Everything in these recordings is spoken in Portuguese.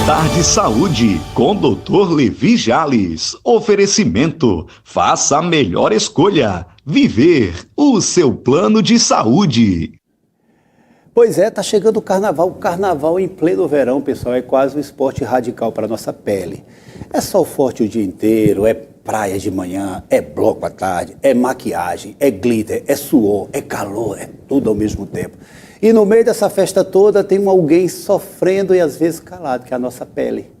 Tarde Saúde, com Dr. Levi Jales. Oferecimento, faça a melhor escolha. Viver o seu plano de saúde. Pois é, tá chegando o carnaval em pleno verão, pessoal, é quase um esporte radical para a nossa pele. É sol forte o dia inteiro, é praia de manhã, é bloco à tarde, é maquiagem, é glitter, é suor, é calor, é tudo ao mesmo tempo. E no meio dessa festa toda tem alguém sofrendo e às vezes calado, que é a nossa pele.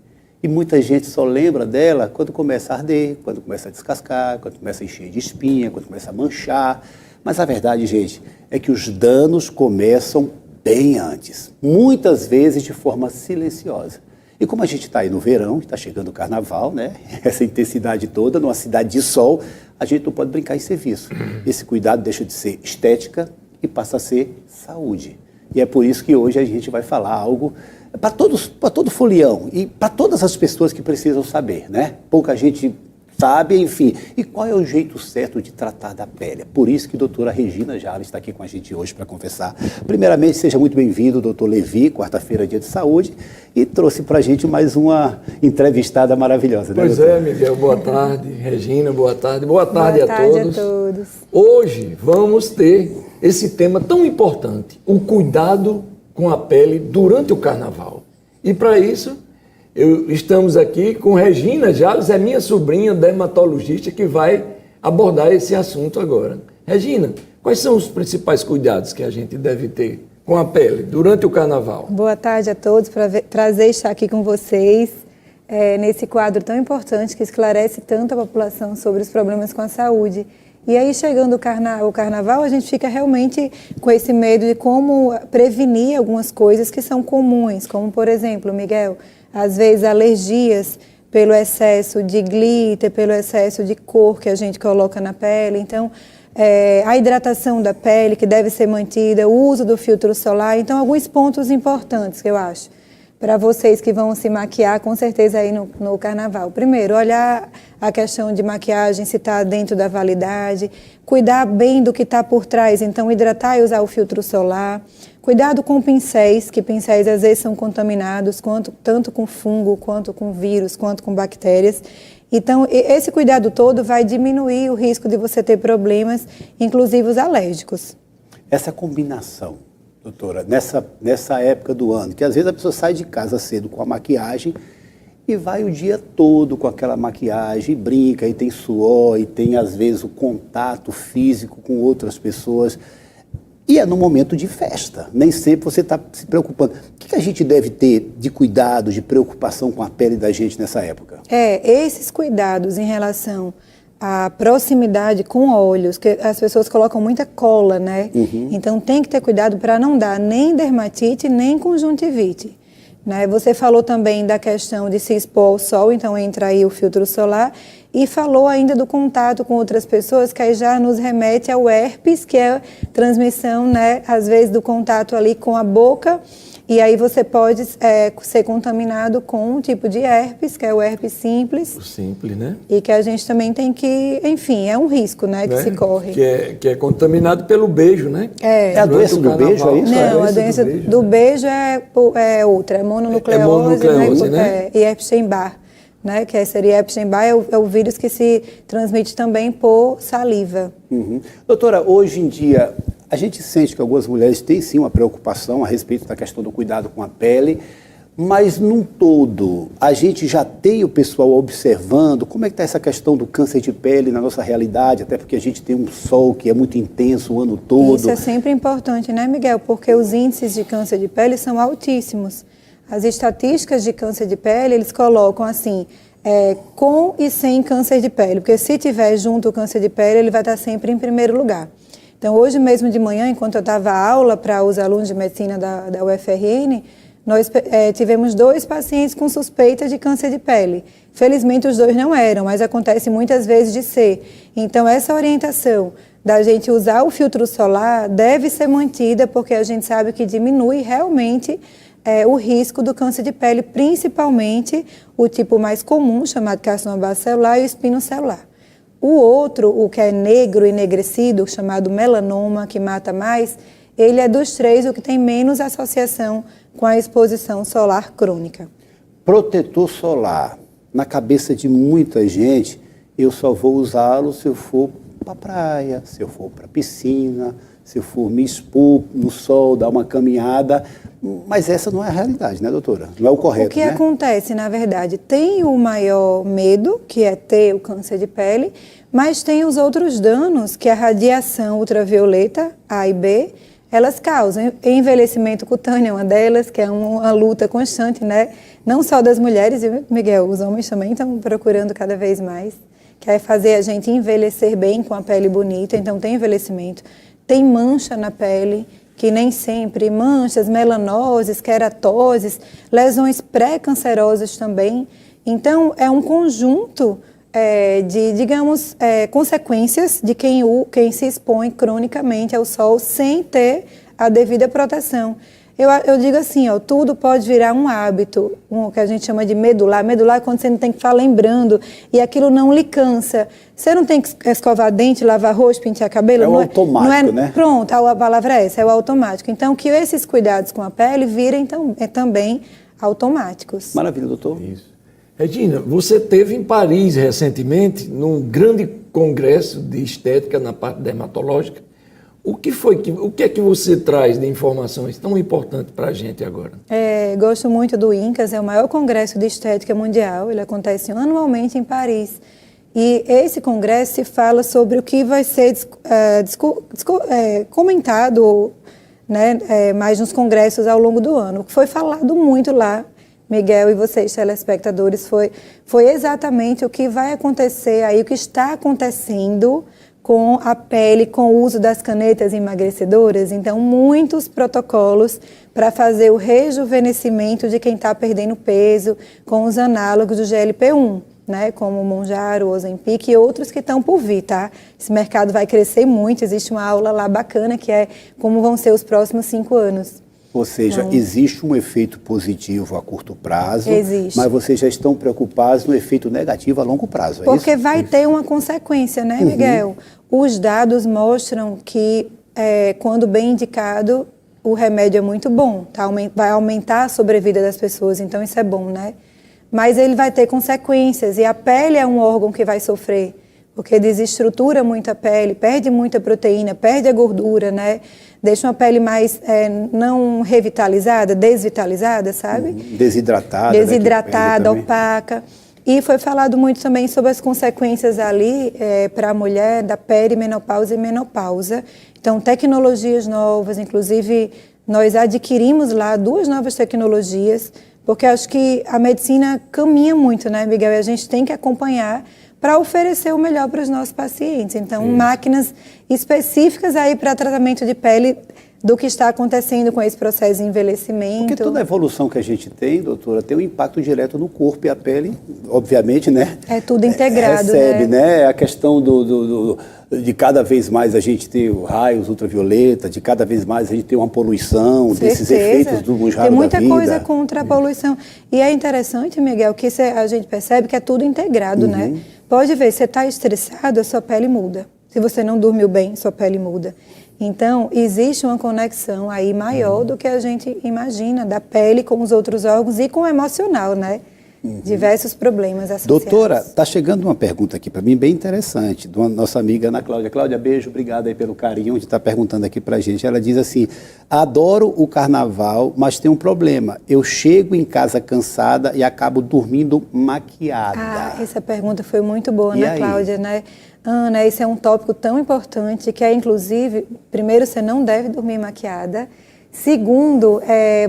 E muita gente só lembra dela quando começa a arder, quando começa a descascar, quando começa a encher de espinha, quando começa a manchar. Mas a verdade, gente, é que os danos começam bem antes, muitas vezes de forma silenciosa. E como a gente está aí no verão, está chegando o carnaval, né? Essa intensidade toda, numa cidade de sol, a gente não pode brincar em serviço. Esse cuidado deixa de ser estética e passa a ser saúde. E é por isso que hoje a gente vai falar algo para todo folião e para todas as pessoas que precisam saber, né? Pouca gente sabe, enfim. E qual é o jeito certo de tratar da pele? Por isso que a doutora Regina Jales está aqui com a gente hoje para conversar. Primeiramente, seja muito bem-vindo, doutor Levi, quarta-feira, dia de saúde, e trouxe para a gente mais uma entrevistada maravilhosa, né, Pois doutor? é, Miguel, boa tarde. Regina, boa tarde. Boa tarde, Boa tarde a todos. a todos. Hoje vamos ter esse tema tão importante, o cuidado com a pele durante o carnaval. E para isso, estamos aqui com Regina Jales, é minha sobrinha dermatologista que vai abordar esse assunto agora. Regina, quais são os principais cuidados que a gente deve ter com a pele durante o carnaval? Boa tarde a todos, prazer estar aqui com vocês nesse quadro tão importante que esclarece tanto a população sobre os problemas com a saúde. E aí, chegando o carnaval, a gente fica realmente com esse medo de como prevenir algumas coisas que são comuns, como, por exemplo, Miguel, às vezes alergias pelo excesso de glitter, pelo excesso de cor que a gente coloca na pele. Então, a hidratação da pele que deve ser mantida, o uso do filtro solar. Então, alguns pontos importantes que eu acho para vocês que vão se maquiar, com certeza, aí no carnaval. Primeiro, olhar a questão de maquiagem, se está dentro da validade, cuidar bem do que está por trás, então hidratar e usar o filtro solar. Cuidado com pincéis, que pincéis às vezes são contaminados, tanto com fungo, quanto com vírus, quanto com bactérias. Então, esse cuidado todo vai diminuir o risco de você ter problemas, inclusive os alérgicos. Essa combinação, doutora, nessa época do ano, que às vezes a pessoa sai de casa cedo com a maquiagem e vai o dia todo com aquela maquiagem, e brinca, e tem suor, e tem às vezes o contato físico com outras pessoas. E é no momento de festa, nem sempre você está se preocupando. O que a gente deve ter de cuidado, de preocupação com a pele da gente nessa época? Esses cuidados em relação à proximidade com óleos, que as pessoas colocam muita cola, né? Então tem que ter cuidado para não dar nem dermatite, nem conjuntivite. Né? Você falou também da questão de se expor ao sol, então entra aí o filtro solar, e falou ainda do contato com outras pessoas, que aí já nos remete ao herpes, que é transmissão, né, às vezes do contato ali com a boca, e aí você pode ser contaminado com um tipo de herpes, que é o herpes simples. O simples, né? E que a gente também tem que, enfim, é um risco, né, que se corre. Que é contaminado pelo beijo, né? É a doença do beijo, é isso? Não, a doença do beijo é outra, é mononucleose, mononucleose, né? E Epstein-Barr, né? Que seria Epstein-Barr, é o vírus que se transmite também por saliva. Doutora, hoje em dia, a gente sente que algumas mulheres têm sim uma preocupação a respeito da questão do cuidado com a pele, mas num todo, a gente já tem o pessoal observando como é que está essa questão do câncer de pele na nossa realidade, até porque a gente tem um sol que é muito intenso o ano todo. Isso é sempre importante, né, Miguel? Porque os índices de câncer de pele são altíssimos. As estatísticas de câncer de pele, eles colocam assim, com e sem câncer de pele, porque se tiver junto o câncer de pele, ele vai estar sempre em primeiro lugar. Então, hoje mesmo de manhã, enquanto eu dava aula para os alunos de medicina da UFRN, nós tivemos 2 pacientes com suspeita de câncer de pele. Felizmente, os 2 não eram, mas acontece muitas vezes de ser. Então, essa orientação da gente usar o filtro solar deve ser mantida, porque a gente sabe que diminui realmente o risco do câncer de pele, principalmente o tipo mais comum, chamado carcinoma basocelular, e o espinocelular. O outro, o que é negro e enegrecido, chamado melanoma, que mata mais, ele é dos 3 o que tem menos associação com a exposição solar crônica. protetor solar, na cabeça de muita gente, eu só vou usá-lo se eu for para a praia, se eu for para a piscina, se eu for me expor no sol, dar uma caminhada. Mas essa não é a realidade, né, doutora? Não é o correto, O que né? acontece, na verdade, tem o maior medo, que é ter o câncer de pele, mas tem os outros danos que a radiação ultravioleta, A e B, elas causam. Envelhecimento cutâneo é uma delas, que é uma luta constante, né? Não só das mulheres, viu, Miguel? Os homens também estão procurando cada vez mais, que é fazer a gente envelhecer bem com a pele bonita. Então, tem envelhecimento. Tem mancha na pele, que nem sempre, manchas, melanoses, queratoses, lesões pré-cancerosas também. Então, é um conjunto de, digamos, consequências de quem se expõe cronicamente ao sol sem ter a devida proteção. Eu digo assim, ó, tudo pode virar um hábito, o que a gente chama de medular. Medular é quando você não tem que ficar lembrando e aquilo não lhe cansa. Você não tem que escovar dente, lavar rosto, pentear cabelo. É o automático, né? Pronto, a palavra é essa, é o automático. Então, que esses cuidados com a pele virem também automáticos. Maravilha, doutor. Isso. Regina, você esteve em Paris recentemente, num grande congresso de estética na parte dermatológica. O que é que você traz de informações tão importantes para a gente agora? Gosto muito do INCAS, é o maior congresso de estética mundial, ele acontece anualmente em Paris. E esse congresso se fala sobre o que vai ser comentado, né, mais nos congressos ao longo do ano. O que foi falado muito lá, Miguel e vocês, telespectadores, foi exatamente o que vai acontecer aí, o que está acontecendo com a pele, com o uso das canetas emagrecedoras. Então, muitos protocolos para fazer o rejuvenescimento de quem está perdendo peso com os análogos do GLP-1, né, como o Mounjaro, o Ozempic e outros que estão por vir, tá? Esse mercado vai crescer muito, existe uma aula lá bacana que é como vão ser os próximos 5 anos. Ou seja, existe um efeito positivo a curto prazo, Existe. mas vocês já estão preocupados no efeito negativo a longo prazo, é Porque isso? vai ter uma consequência, né, Miguel? Os dados mostram que, quando bem indicado, o remédio é muito bom, tá? Vai aumentar a sobrevida das pessoas, então isso é bom, né? Mas ele vai ter consequências e a pele é um órgão que vai sofrer, porque desestrutura muito a pele, perde muita proteína, perde a gordura, né? Deixa uma pele mais não revitalizada, desvitalizada, sabe? Desidratada. Desidratada, né, opaca. E foi falado muito também sobre as consequências ali para a mulher da perimenopausa e menopausa. Então, tecnologias novas, inclusive nós adquirimos lá 2 novas tecnologias, porque acho que a medicina caminha muito, né, Miguel? E a gente tem que acompanhar para oferecer o melhor para os nossos pacientes. Então, máquinas específicas aí para tratamento de pele do que está acontecendo com esse processo de envelhecimento. Porque toda a evolução que a gente tem, doutora, tem um impacto direto no corpo e a pele, obviamente, né? É tudo integrado, recebe, né? A questão de cada vez mais a gente ter raios ultravioleta, de cada vez mais a gente ter uma poluição, desses efeitos do Mounjaro da vida. Tem muita coisa contra a poluição. E é interessante, Miguel, que a gente percebe que é tudo integrado, né? Pode ver, você está estressado, a sua pele muda. Se você não dormiu bem, sua pele muda. Então, existe uma conexão aí maior do que a gente imagina, da pele com os outros órgãos e com o emocional, né? Diversos problemas associados. Doutora, está chegando uma pergunta aqui para mim bem interessante, de uma nossa amiga Ana Cláudia. Cláudia, beijo, obrigada aí pelo carinho de estar perguntando aqui para a gente. Ela diz assim, adoro o carnaval, mas tem um problema. Eu chego em casa cansada e acabo dormindo maquiada. Essa pergunta foi muito boa, E Ana aí? Cláudia, né? Ana, esse é um tópico tão importante que é, inclusive, primeiro, você não deve dormir maquiada. Segundo,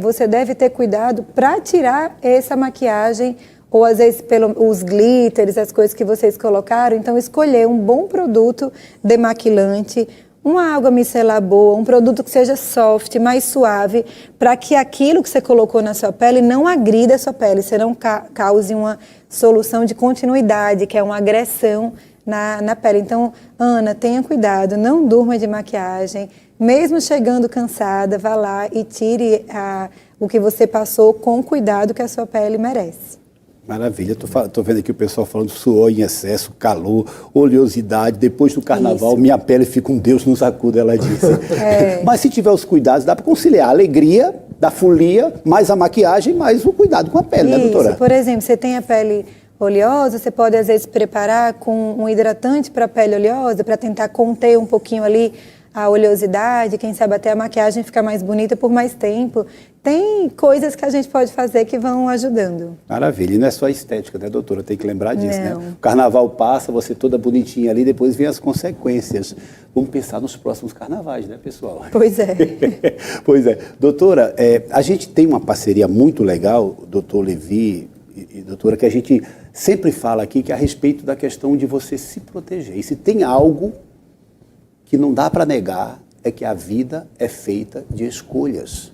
você deve ter cuidado para tirar essa maquiagem, ou às vezes os glitters, as coisas que vocês colocaram. Então, escolher um bom produto demaquilante, uma água micelar boa, um produto que seja soft, mais suave, para que aquilo que você colocou na sua pele não agrida a sua pele, você não cause uma solução de continuidade, que é uma agressão na pele. Então, Ana, tenha cuidado, não durma de maquiagem. Mesmo chegando cansada, vá lá e tire o que você passou com o cuidado que a sua pele merece. Maravilha, estou vendo aqui o pessoal falando suor em excesso, calor, oleosidade, depois do carnaval, minha pele fica um Deus nos acuda, ela disse. Mas se tiver os cuidados, dá para conciliar a alegria da folia, mais a maquiagem, mais o cuidado com a pele, né, doutora? Por exemplo, você tem a pele oleosa, você pode às vezes preparar com um hidratante para a pele oleosa, para tentar conter um pouquinho ali a oleosidade, quem sabe até a maquiagem ficar mais bonita por mais tempo. Tem coisas que a gente pode fazer que vão ajudando. Maravilha, e não é só a estética, né, doutora? Tem que lembrar disso, Não. né? O carnaval passa, você toda bonitinha ali, depois vem as consequências. Vamos pensar nos próximos carnavais, né, pessoal? Pois é. Pois é. Doutora, a gente tem uma parceria muito legal, doutor Levi e doutora, que a gente sempre fala aqui, que é a respeito da questão de você se proteger. E se tem algo que não dá para negar, é que a vida é feita de escolhas.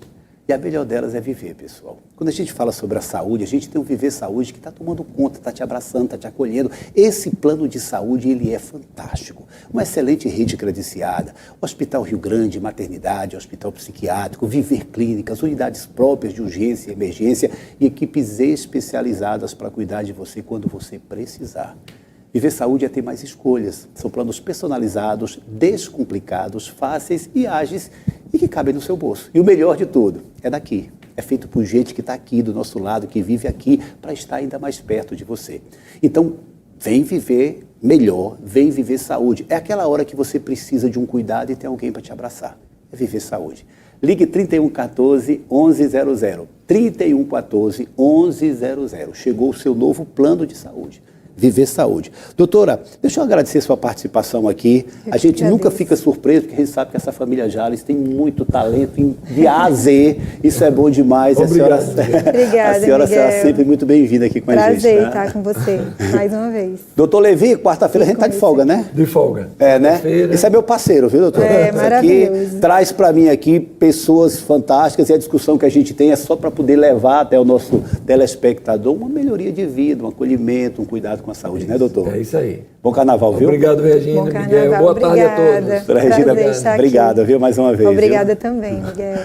E a melhor delas é viver, pessoal. Quando a gente fala sobre a saúde, a gente tem um Viver Saúde que está tomando conta, está te abraçando, está te acolhendo. Esse plano de saúde, ele é fantástico. Uma excelente rede credenciada. Hospital Rio Grande, maternidade, hospital psiquiátrico, Viver Clínicas, unidades próprias de urgência e emergência e equipes especializadas para cuidar de você quando você precisar. Viver Saúde é ter mais escolhas. São planos personalizados, descomplicados, fáceis e ágeis e que cabem no seu bolso. E o melhor de tudo, é daqui. É feito por gente que está aqui do nosso lado, que vive aqui, para estar ainda mais perto de você. Então, vem viver melhor, vem viver saúde. É aquela hora que você precisa de um cuidado e tem alguém para te abraçar. É Viver Saúde. Ligue 3114 1100. 3114 1100. Chegou o seu novo plano de saúde. Viver Saúde. Doutora, deixa eu agradecer a sua participação aqui. A gente nunca fica surpreso, porque a gente sabe que essa família Jales tem muito talento de A a Z. Isso é bom demais. Obrigado. Obrigada, a senhora será Miguel. sempre muito bem-vinda aqui com a gente. Prazer Tá? estar com você, mais uma vez. Doutor Levi, quarta-feira a gente está de folga, né? De folga. É, né? Quarta-feira. Esse é meu parceiro, viu, doutor? É, Isso maravilhoso. aqui traz para mim aqui pessoas fantásticas e a discussão que a gente tem é só para poder levar até o nosso telespectador uma melhoria de vida, um acolhimento, um cuidado com a saúde, né, doutor? É isso aí. Bom carnaval, viu? Obrigado, Regina. Bom Miguel. carnaval. Boa tarde a Obrigada. todos. Doutora Regina, Prazer estar aqui. obrigada, viu, mais uma vez. Obrigada também, Miguel.